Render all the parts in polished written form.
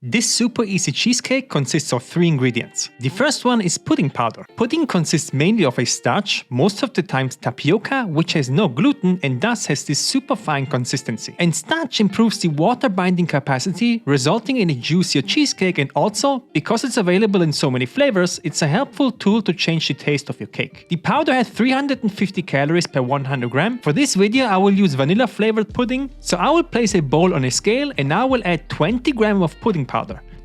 This super easy cheesecake consists of 3 ingredients. The first one is pudding powder. Pudding consists mainly of a starch, most of the times tapioca, which has no gluten and thus has this super fine consistency. And starch improves the water binding capacity, resulting in a juicier cheesecake, and also, because it's available in so many flavors, it's a helpful tool to change the taste of your cake. The powder has 350 calories per 100 gram. For this video I will use vanilla flavored pudding, so I will place a bowl on a scale and I will add 20 grams of pudding powder.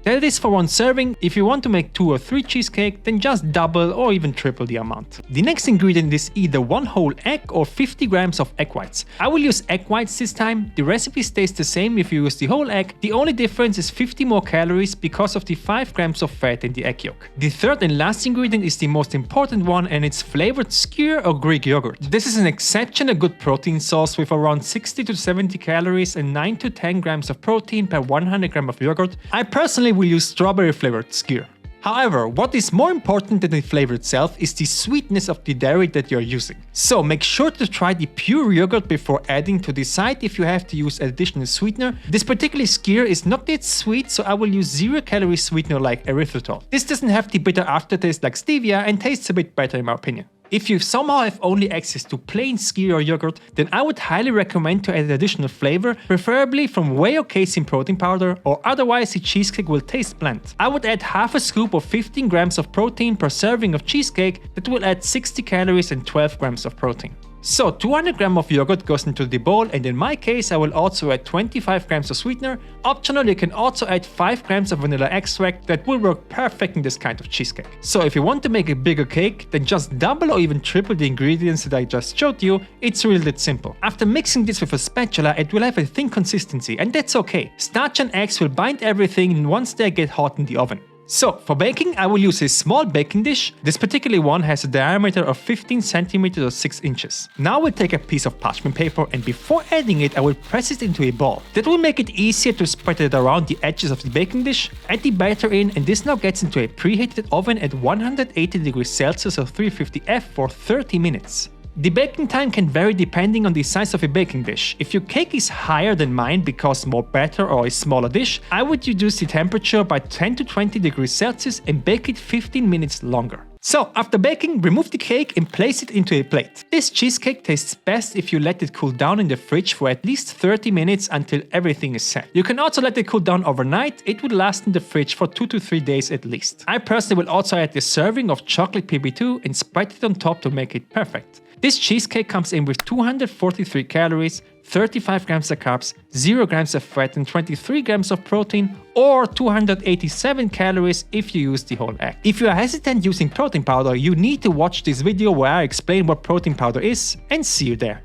That is for 1 serving. If you want to make 2 or 3 cheesecake, then just double or even triple the amount. The next ingredient is either 1 whole egg or 50 grams of egg whites. I will use egg whites this time. The recipe stays the same if you use the whole egg. The only difference is 50 more calories because of the 5 grams of fat in the egg yolk. The third and last ingredient is the most important one, and it's flavored Skyr or Greek yogurt. This is an exceptionally good protein source with around 60 to 70 calories and 9 to 10 grams of protein per 100 gram of yogurt. I personally will use strawberry flavored Skyr. However, what is more important than the flavor itself is the sweetness of the dairy that you're using. So make sure to try the pure yogurt before adding to decide if you have to use additional sweetener. This particular Skyr is not that sweet, so I will use 0-calorie sweetener like erythritol. This doesn't have the bitter aftertaste like stevia and tastes a bit better in my opinion. If you somehow have only access to plain Skyr or yogurt, then I would highly recommend to add additional flavor, preferably from whey or casein protein powder, or otherwise the cheesecake will taste bland. I would add half a scoop of 15 grams of protein per serving of cheesecake. That will add 60 calories and 12 grams of protein. So 200 grams of yogurt goes into the bowl, and in my case I will also add 25 grams of sweetener. Optional, you can also add 5 grams of vanilla extract. That will work perfect in this kind of cheesecake. So if you want to make a bigger cake, then just double or even triple the ingredients that I just showed you. It's really that simple. After mixing this with a spatula, it will have a thin consistency, and that's okay. Starch and eggs will bind everything once they get hot in the oven. So for baking, I will use a small baking dish. This particular one has a diameter of 15 centimeters or 6 inches. Now we'll take a piece of parchment paper, and before adding it I will press it into a ball. That will make it easier to spread it around the edges of the baking dish. Add the batter in, and this now gets into a preheated oven at 180 degrees Celsius or 350 F for 30 minutes. The baking time can vary depending on the size of a baking dish. If your cake is higher than mine because more batter or a smaller dish, I would reduce the temperature by 10 to 20 degrees Celsius and bake it 15 minutes longer. So after baking, remove the cake and place it into a plate. This cheesecake tastes best if you let it cool down in the fridge for at least 30 minutes until everything is set. You can also let it cool down overnight. It would last in the fridge for 2 to 3 days at least. I personally will also add a serving of chocolate PB2 and spread it on top to make it perfect. This cheesecake comes in with 243 calories, 35 grams of carbs, 0 grams of fat and 23 grams of protein, or 287 calories if you use the whole egg. If you are hesitant using protein powder, you need to watch this video where I explain what protein powder is, and see you there.